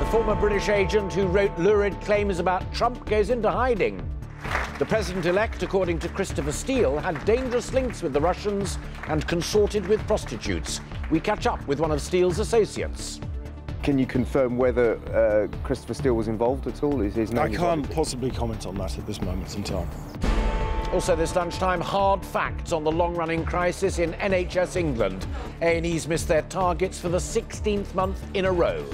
The former British agent who wrote lurid claims about Trump goes into hiding. The president-elect, according to Christopher Steele, had dangerous links with the Russians and consorted with prostitutes. We catch up with one of Steele's associates. Can you confirm whether Christopher Steele was involved at all? Is his name I can't possibly comment on that at this moment in time. Also this lunchtime, hard facts on the long-running crisis in NHS England. A&Es missed their targets for the 16th month in a row.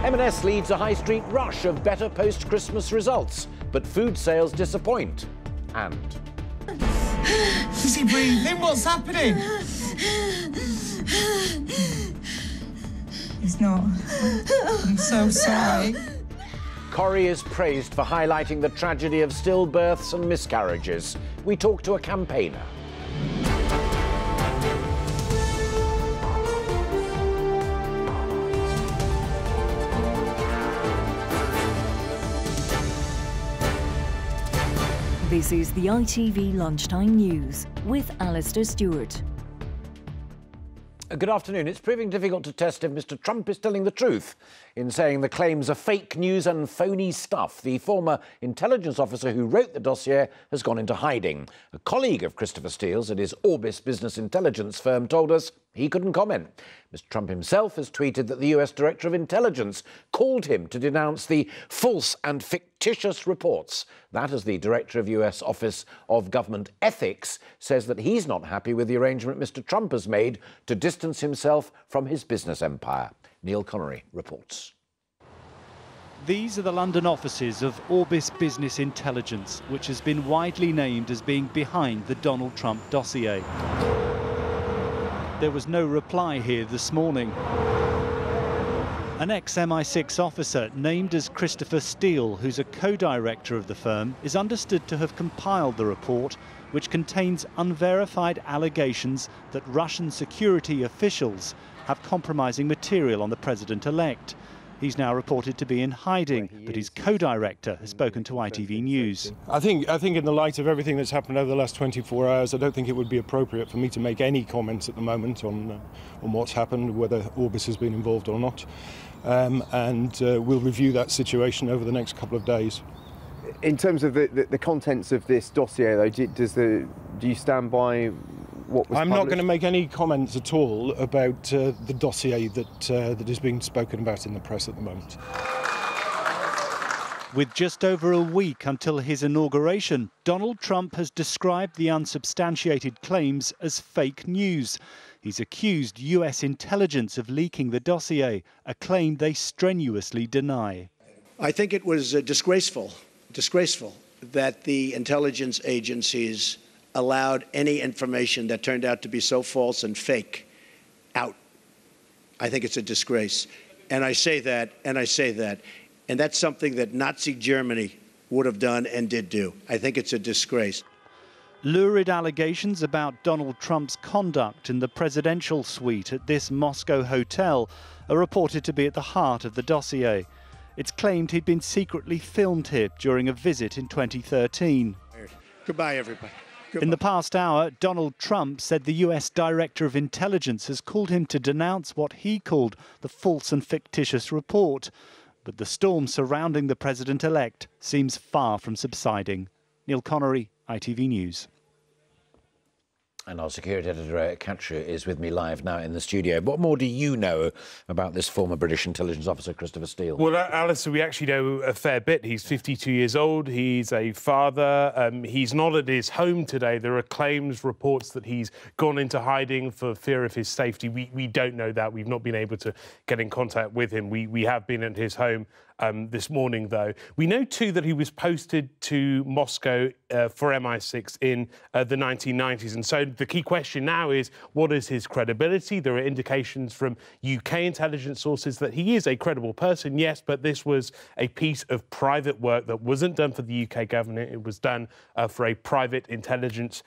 M&S leads a high street rush of better post-Christmas results, but food sales disappoint. And... Is he breathing? What's happening? He's not. I'm so sorry. Corrie is praised for highlighting the tragedy of stillbirths and miscarriages. We talk to a campaigner. This is the ITV Lunchtime News with Alistair Stewart. Good afternoon. It's proving difficult to test if Mr. Trump is telling the truth in saying the claims are fake news and phony stuff. The former intelligence officer who wrote the dossier has gone into hiding. A colleague of Christopher Steele's at his Orbis business intelligence firm told us he couldn't comment. Mr. Trump himself has tweeted that the US Director of Intelligence called him to denounce the false and fictitious reports. That, as the Director of US Office of Government Ethics says that he's not happy with the arrangement Mr. Trump has made to distance himself from his business empire. Neil Connery reports. These are the London offices of Orbis Business Intelligence, which has been widely named as being behind the Donald Trump dossier. There was no reply here this morning. An ex-MI6 officer named as Christopher Steele, who's a co-director of the firm, is understood to have compiled the report, which contains unverified allegations that Russian security officials have compromising material on the president-elect. He's now reported to be in hiding, but his co-director has spoken to ITV News. I think in the light of everything that's happened over the last 24 hours, I don't think it would be appropriate for me to make any comments at the moment on what's happened, whether Orbis has been involved or not. We'll review that situation over the next couple of days. In terms of the contents of this dossier, though, do you stand by what was I'm published? not going to make any comments at all about the dossier that is being spoken about in the press at the moment. With just over a week until his inauguration, Donald Trump has described the unsubstantiated claims as fake news. He's accused US intelligence of leaking the dossier, a claim they strenuously deny. I think it was disgraceful that the intelligence agencies allowed any information that turned out to be so false and fake out. I think it's a disgrace. And I say that, and that's something that Nazi Germany would have done and did do. I think it's a disgrace. Lurid allegations about Donald Trump's conduct in the presidential suite at this Moscow hotel are reported to be at the heart of the dossier. It's claimed he'd been secretly filmed here during a visit in 2013. Goodbye, everybody. In the past hour, Donald Trump said the US Director of Intelligence has called him to denounce what he called the false and fictitious report. But the storm surrounding the president-elect seems far from subsiding. Neil Connery, ITV News. And our security editor, Katria, is with me live now in the studio. What more do you know about this former British intelligence officer, Christopher Steele? Well, Alistair, we actually know a fair bit. He's 52 years old. He's a father. He's not at his home today. There are claims, reports that he's gone into hiding for fear of his safety. We don't know that. We've not been able to get in contact with him. We have been at his home this morning, though. We know, too, that he was posted to Moscow for MI6 in the 1990s. And so the key question now is, what is his credibility? There are indications from UK intelligence sources that he is a credible person, yes, but this was a piece of private work that wasn't done for the UK government. It was done for a private intelligence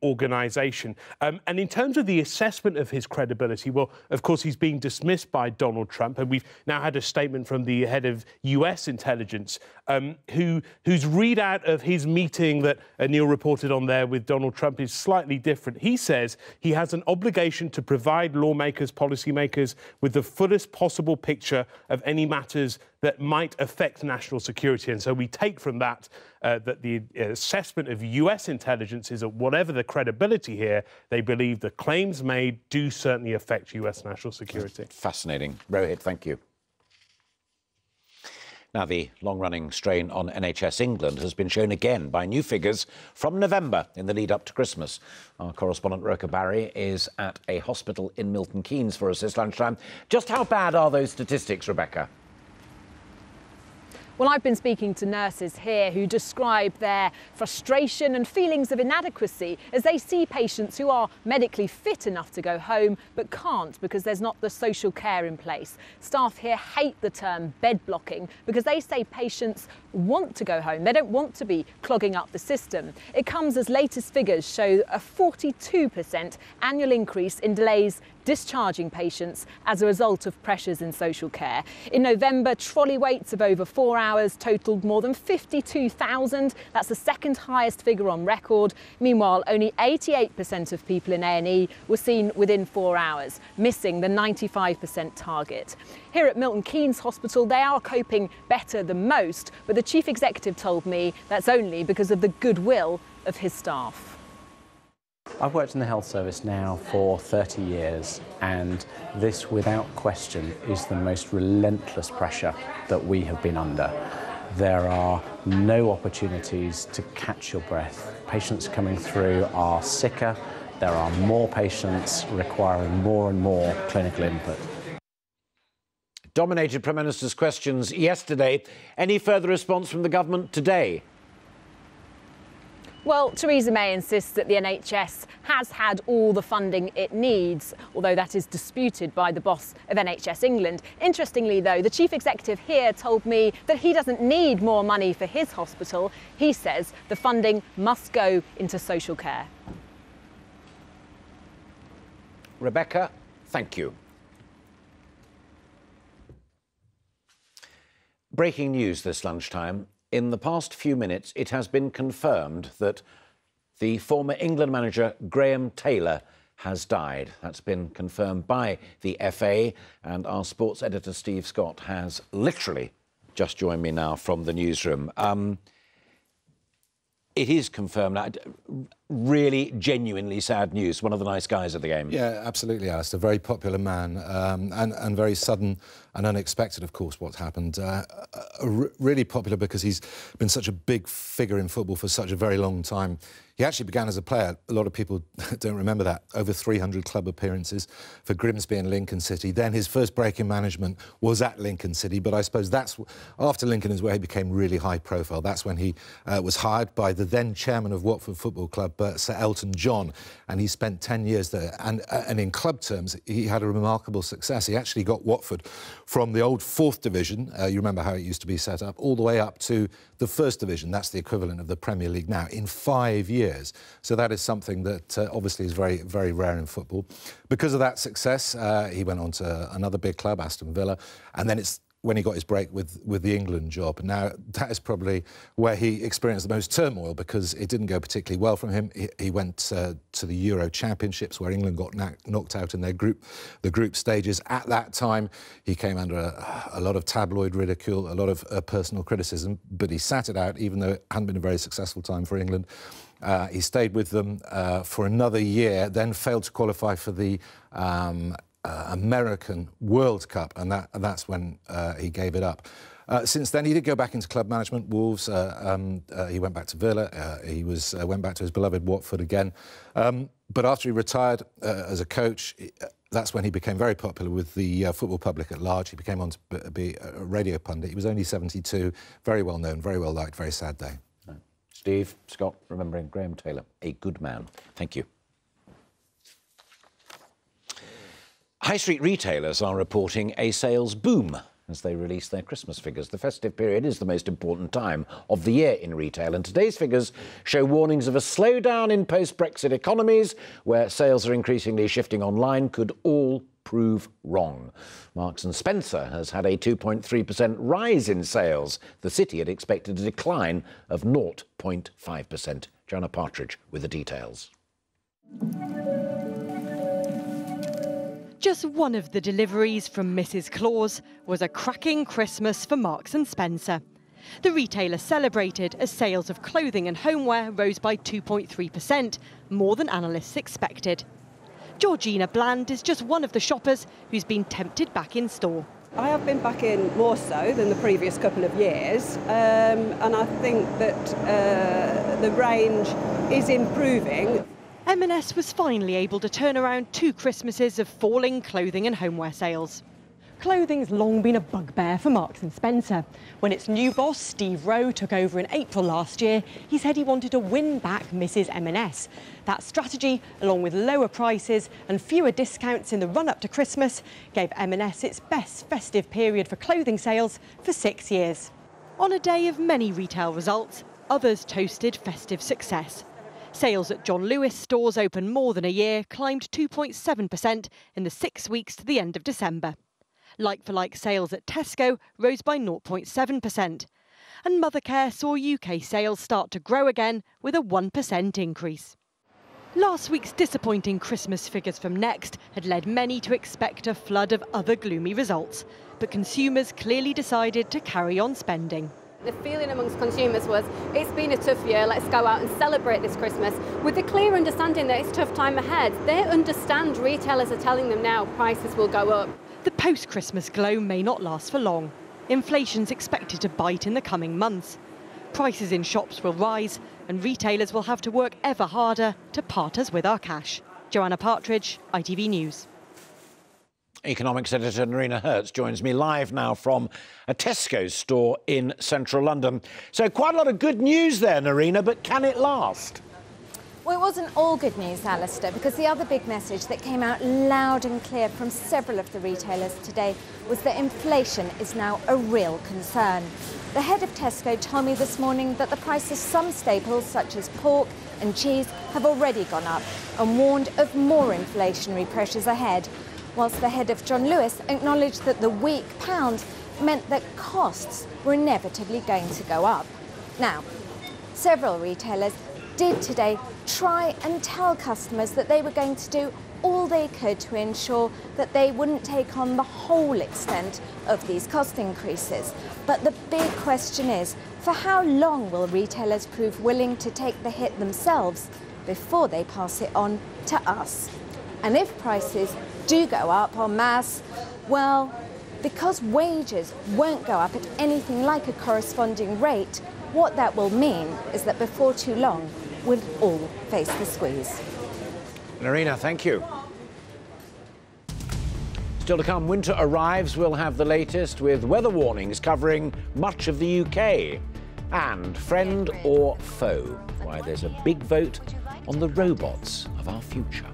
organisation. And in terms of the assessment of his credibility, well, of course, he's being dismissed by Donald Trump, and we've now had a statement from the head of US intelligence, whose readout of his meeting that Neil reported on there with Donald Trump is slightly different. He says he has an obligation to provide lawmakers, policymakers with the fullest possible picture of any matters that might affect national security. And so we take from that that the assessment of US intelligence is that whatever the credibility here, they believe the claims made do certainly affect US national security. Fascinating. Rohit, thank you. Now, the long-running strain on NHS England has been shown again by new figures from November in the lead-up to Christmas. Our correspondent, Roka Barry, is at a hospital in Milton Keynes for us this lunchtime. Just how bad are those statistics, Rebecca? Well, I've been speaking to nurses here who describe their frustration and feelings of inadequacy as they see patients who are medically fit enough to go home but can't because there's not the social care in place. Staff here hate the term bed blocking because they say patients want to go home. They don't want to be clogging up the system. It comes as latest figures show a 42% annual increase in delays discharging patients as a result of pressures in social care. In November, trolley waits of over 4 hours totalled more than 52,000. That's the second highest figure on record. Meanwhile, only 88% of people in A&E were seen within 4 hours, missing the 95% target. Here at Milton Keynes Hospital, they are coping better than most, but the chief executive told me that's only because of the goodwill of his staff. I've worked in the health service now for 30 years, and this, without question, is the most relentless pressure that we have been under. There are no opportunities to catch your breath. Patients coming through are sicker. There are more patients requiring more and more clinical input. Dominated Prime Minister's questions yesterday. Any further response from the government today? Well, Theresa May insists that the NHS has had all the funding it needs, although that is disputed by the boss of NHS England. Interestingly, though, the chief executive here told me that he doesn't need more money for his hospital. He says the funding must go into social care. Rebecca, thank you. Breaking news this lunchtime. In the past few minutes, it has been confirmed that the former England manager Graham Taylor has died. That's been confirmed by the FA, and our sports editor Steve Scott has literally just joined me now from the newsroom. It is confirmed now. Really, genuinely sad news. One of the nice guys at the game. Yeah, absolutely, Alistair. Very popular man, and very sudden and unexpected, of course, what's happened. Really popular because he's been such a big figure in football for such a very long time. He actually began as a player. A lot of people don't remember that. Over 300 club appearances for Grimsby and Lincoln City. Then his first break in management was at Lincoln City, but I suppose that's after Lincoln is where he became really high profile. That's when he was hired by the then chairman of Watford Football Club, Sir Elton John, and he spent 10 years there. And in club terms, he had a remarkable success. He actually got Watford from the old 4th Division, you remember how it used to be set up, all the way up to the 1st Division. That's the equivalent of the Premier League now, in 5 years. So that is something that obviously is very, very rare in football. Because of that success, he went on to another big club, Aston Villa, and then it's when he got his break with the England job. Now, that is probably where he experienced the most turmoil because it didn't go particularly well from him. He went to the Euro Championships where England got knocked out in the group stages. At that time, he came under a lot of tabloid ridicule, a lot of personal criticism, but he sat it out, even though it hadn't been a very successful time for England. He stayed with them for another year, then failed to qualify for the American World Cup, and that's when he gave it up. Since then, he did go back into club management, Wolves. He went back to Villa. He went back to his beloved Watford again. But after he retired as a coach, that's when he became very popular with the football public at large. He became on to be a radio pundit. He was only 72, very well known, very well liked, very sad day. Steve, Scott, remembering Graham Taylor, a good man. Thank you. High street retailers are reporting a sales boom as they release their Christmas figures. The festive period is the most important time of the year in retail, and today's figures show warnings of a slowdown in post-Brexit economies, where sales are increasingly shifting online, could all prove wrong. Marks & Spencer has had a 2.3% rise in sales. The city had expected a decline of 0.5%. Joanna Partridge with the details. Just one of the deliveries from Mrs. Claus was a cracking Christmas for Marks & Spencer. The retailer celebrated as sales of clothing and homeware rose by 2.3%, more than analysts expected. Georgina Bland is just one of the shoppers who's been tempted back in store. I have been back in more so than the previous couple of years, and I think that the range is improving. M&S was finally able to turn around 2 Christmases of falling clothing and homeware sales. Clothing's long been a bugbear for Marks & Spencer. When its new boss, Steve Rowe, took over in April last year, he said he wanted to win back Mrs. M&S. That strategy, along with lower prices and fewer discounts in the run-up to Christmas, gave M&S its best festive period for clothing sales for 6 years. On a day of many retail results, others toasted festive success. Sales at John Lewis stores open more than a year climbed 2.7% in the 6 weeks to the end of December. Like-for-like sales at Tesco rose by 0.7%. And Mothercare saw UK sales start to grow again with a 1% increase. Last week's disappointing Christmas figures from Next had led many to expect a flood of other gloomy results. But consumers clearly decided to carry on spending. The feeling amongst consumers was, it's been a tough year, let's go out and celebrate this Christmas, with the clear understanding that it's a tough time ahead. They understand retailers are telling them now prices will go up. The post-Christmas glow may not last for long. Inflation's expected to bite in the coming months. Prices in shops will rise and retailers will have to work ever harder to part us with our cash. Joanna Partridge, ITV News. Economics editor Narina Hertz joins me live now from a Tesco store in central London. So quite a lot of good news there, Narina, but can it last? Well, it wasn't all good news, Alistair, because the other big message that came out loud and clear from several of the retailers today was that inflation is now a real concern. The head of Tesco told me this morning that the price of some staples, such as pork and cheese, have already gone up and warned of more inflationary pressures ahead, whilst the head of John Lewis acknowledged that the weak pound meant that costs were inevitably going to go up. Now, several retailers did today try and tell customers that they were going to do all they could to ensure that they wouldn't take on the whole extent of these cost increases. But the big question is, for how long will retailers prove willing to take the hit themselves before they pass it on to us? And if prices do go up en masse, well, because wages won't go up at anything like a corresponding rate, what that will mean is that before too long, we'll all face the squeeze. Narina, thank you. Still to come, winter arrives. We'll have the latest with weather warnings covering much of the UK. And friend or foe, why there's a big vote on the robots of our future.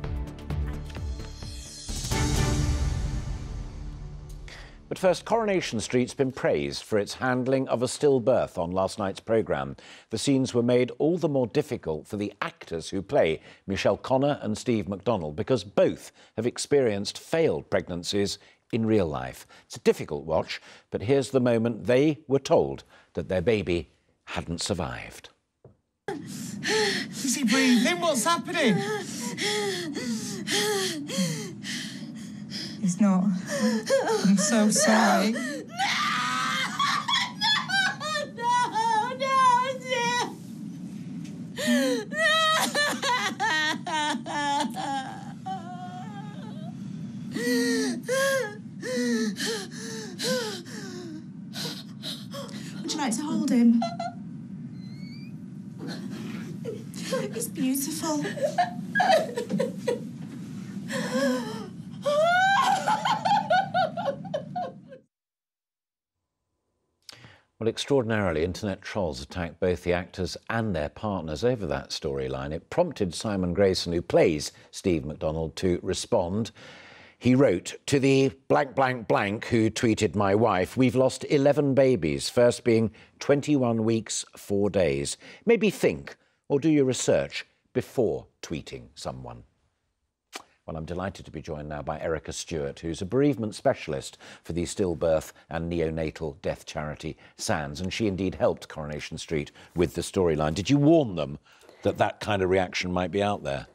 But first, Coronation Street's been praised for its handling of a stillbirth on last night's programme. The scenes were made all the more difficult for the actors who play Michelle Connor and Steve McDonald, because both have experienced failed pregnancies in real life. It's a difficult watch, but here's the moment they were told that their baby hadn't survived. Is he breathing? What's happening? He's not. I'm so sorry. Would you like to hold him? He's beautiful. Well, extraordinarily, internet trolls attacked both the actors and their partners over that storyline. It prompted Simon Grayson, who plays Steve McDonald, to respond. He wrote, to the blank, blank, blank who tweeted my wife, we've lost 11 babies, first being 21 weeks, 4 days. Maybe think or do your research before tweeting someone. Well, I'm delighted to be joined now by Erica Stewart, who's a bereavement specialist for the stillbirth and neonatal death charity SANS, and she indeed helped Coronation Street with the storyline. Did you warn them that that kind of reaction might be out there?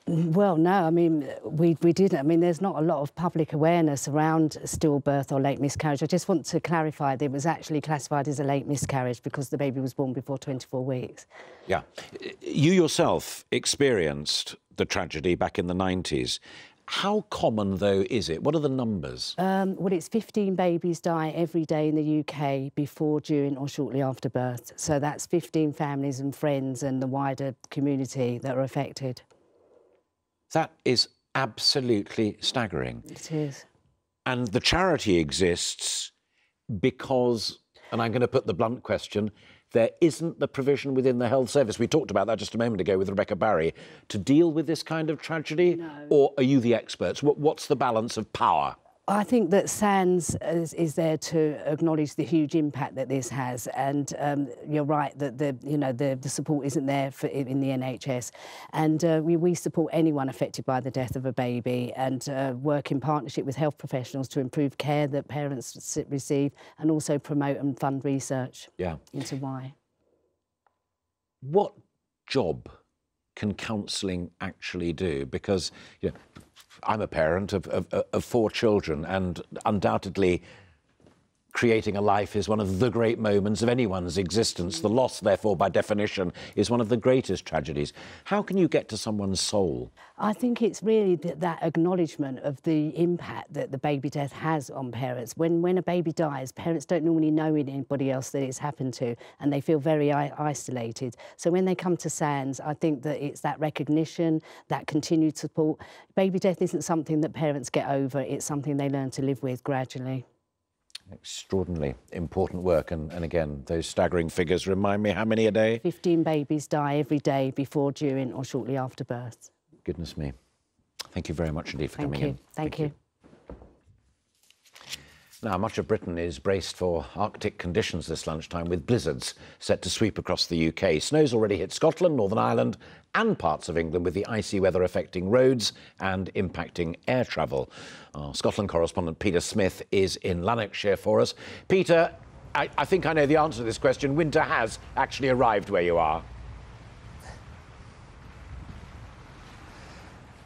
Well, no, I mean, we didn't. I mean, there's not a lot of public awareness around stillbirth or late miscarriage. I just want to clarify that it was actually classified as a late miscarriage because the baby was born before 24 weeks. Yeah. You yourself experienced the tragedy back in the 90s. How common, though, is it? What are the numbers? Well, it's 15 babies die every day in the UK before, during or shortly after birth. So that's 15 families and friends and the wider community that are affected. That is absolutely staggering. It is. And the charity exists because, and I'm going to put the blunt question, there isn't the provision within the health service, we talked about that just a moment ago with Rebecca Barry, to deal with this kind of tragedy? No. Or are you the experts? What's the balance of power? I think that SANS is there to acknowledge the huge impact that this has, and you're right that the support isn't there in the NHS, and we support anyone affected by the death of a baby, and work in partnership with health professionals to improve care that parents receive, and also promote and fund research into why. What job can counselling actually do? Because I'm a parent of 4 children, and undoubtedly creating a life is one of the great moments of anyone's existence. The loss, therefore, by definition, is one of the greatest tragedies. How can you get to someone's soul? I think it's really that acknowledgement of the impact that the baby death has on parents. When a baby dies, parents don't normally know anybody else that it's happened to, and they feel very isolated. So when they come to SANS, I think that it's that recognition, that continued support. Baby death isn't something that parents get over, it's something they learn to live with gradually. Extraordinarily important work, and again, those staggering figures remind me, how many a day? 15 babies die every day before, during or shortly after birth. Goodness me. Thank you very much indeed for coming in. Thank you. Now, much of Britain is braced for Arctic conditions this lunchtime, with blizzards set to sweep across the UK. Snow's already hit Scotland, Northern Ireland and parts of England, with the icy weather affecting roads and impacting air travel. Our Scotland correspondent Peter Smith is in Lanarkshire for us. Peter, I think I know the answer to this question. Winter has actually arrived where you are.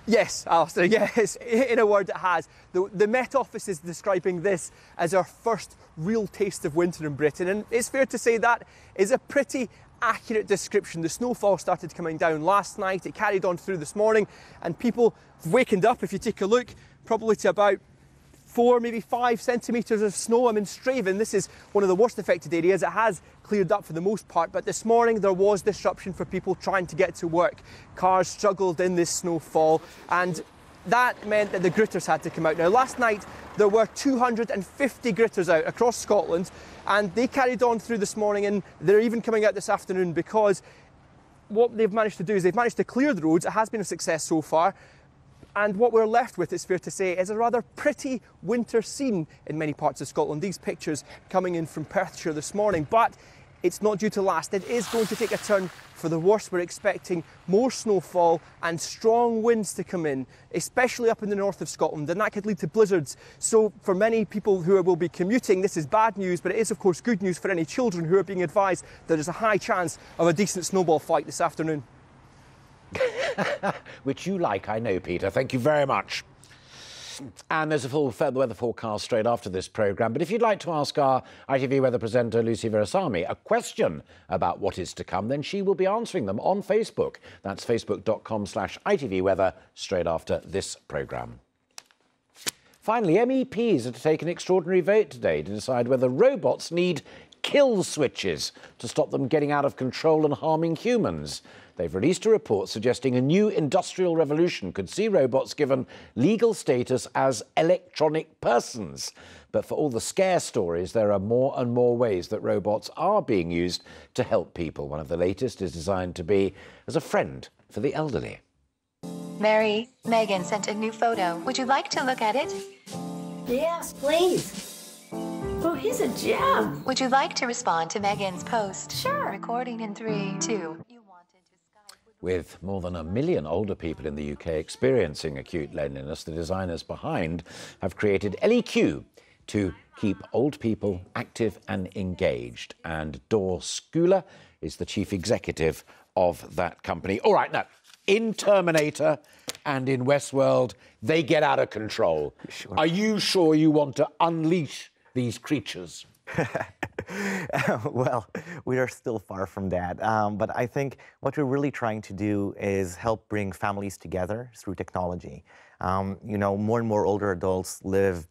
Yes, Alistair, yes, in a word it has. The Met Office is describing this as our first real taste of winter in Britain, and it's fair to say that is a pretty accurate description. The snowfall started coming down last night, it carried on through this morning, and people have wakened up, if you take a look, probably to about 4, maybe 5 centimetres of snow. I'm in Straven. This is one of the worst affected areas. It has cleared up for the most part, but this morning there was disruption for people trying to get to work. Cars struggled in this snowfall, and that meant that the gritters had to come out. Now, last night there were 250 gritters out across Scotland, and they carried on through this morning, and they're even coming out this afternoon, because what they've managed to do is they've managed to clear the roads. It has been a success so far. And what we're left with, it's fair to say, is a rather pretty winter scene in many parts of Scotland. These pictures coming in from Perthshire this morning, but it's not due to last. It is going to take a turn for the worse. We're expecting more snowfall and strong winds to come in, especially up in the north of Scotland, and that could lead to blizzards. So for many people who will be commuting, this is bad news, but it is of course good news for any children who are being advised that there's a high chance of a decent snowball fight this afternoon. Which you like, I know, Peter. Thank you very much. And there's a full weather forecast straight after this programme. But if you'd like to ask our ITV weather presenter, Lucy Virasamy, a question about what is to come, then she will be answering them on Facebook. That's facebook.com/ITV weather, straight after this programme. Finally, MEPs are to take an extraordinary vote today to decide whether robots need kill switches to stop them getting out of control and harming humans. They've released a report suggesting a new industrial revolution could see robots given legal status as electronic persons. But for all the scare stories, there are more and more ways that robots are being used to help people. One of the latest is designed to be as a friend for the elderly. Mary, Megan sent a new photo. Would you like to look at it? Yes, please. Oh, he's a gem. Would you like to respond to Megan's post? Sure. Recording in 3, 2. With more than 1 million older people in the UK experiencing acute loneliness, the designers behind have created LEQ to keep old people active and engaged. And Dor Skula is the chief executive of that company. All right, now, in Terminator and in Westworld, they get out of control. Sure. Are you sure you want to unleash these creatures? Well, we are still far from that. But I think what we're really trying to do is help bring families together through technology. You know, more and more older adults live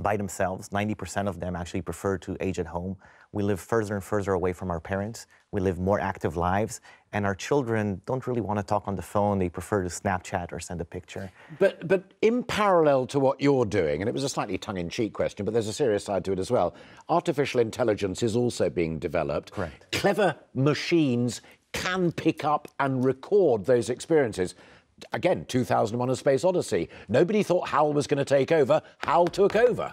by themselves. 90% of them actually prefer to age at home. We live further and further away from our parents. We live more active lives. And our children don't really want to talk on the phone. They prefer to Snapchat or send a picture. But in parallel to what you're doing, and it was a slightly tongue-in-cheek question, but there's a serious side to it as well, artificial intelligence is also being developed. Correct. Clever machines can pick up and record those experiences. Again, 2001: A Space Odyssey. Nobody thought HAL was going to take over. HAL took over.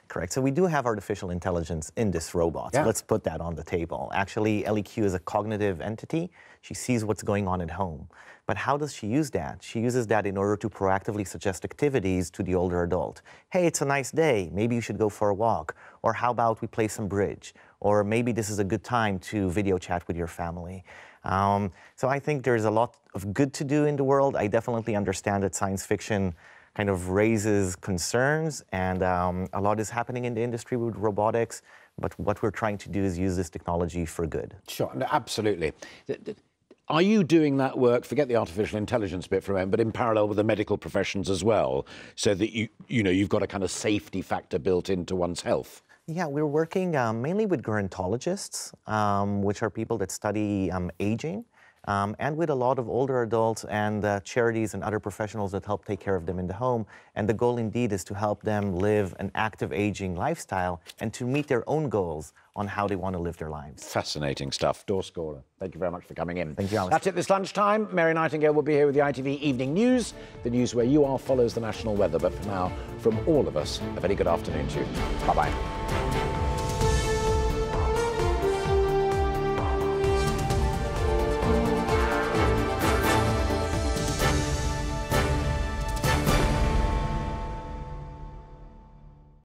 Correct. So we do have artificial intelligence in this robot. Yeah. So let's put that on the table. Actually, LEQ is a cognitive entity. She sees what's going on at home. But how does she use that? She uses that in order to proactively suggest activities to the older adult. Hey, it's a nice day. Maybe you should go for a walk. Or how about we play some bridge? Or maybe this is a good time to video chat with your family. So I think there's a lot of good to do in the world. I definitely understand that science fiction kind of raises concerns, and a lot is happening in the industry with robotics, but what we're trying to do is use this technology for good. Sure, no, absolutely. Are you doing that work, forget the artificial intelligence bit for a moment, but in parallel with the medical professions as well, so that you've got a kind of safety factor built into one's health? Yeah, we're working mainly with gerontologists, which are people that study aging, and with a lot of older adults and charities and other professionals that help take care of them in the home. And the goal indeed is to help them live an active aging lifestyle and to meet their own goals on how they want to live their lives. Fascinating stuff. Dor Skula, thank you very much for coming in. Thank you, Alice. That's it this lunchtime. Mary Nightingale will be here with the ITV Evening News. The news where you are follows the national weather. But for now, from all of us, a very good afternoon to you. Bye-bye.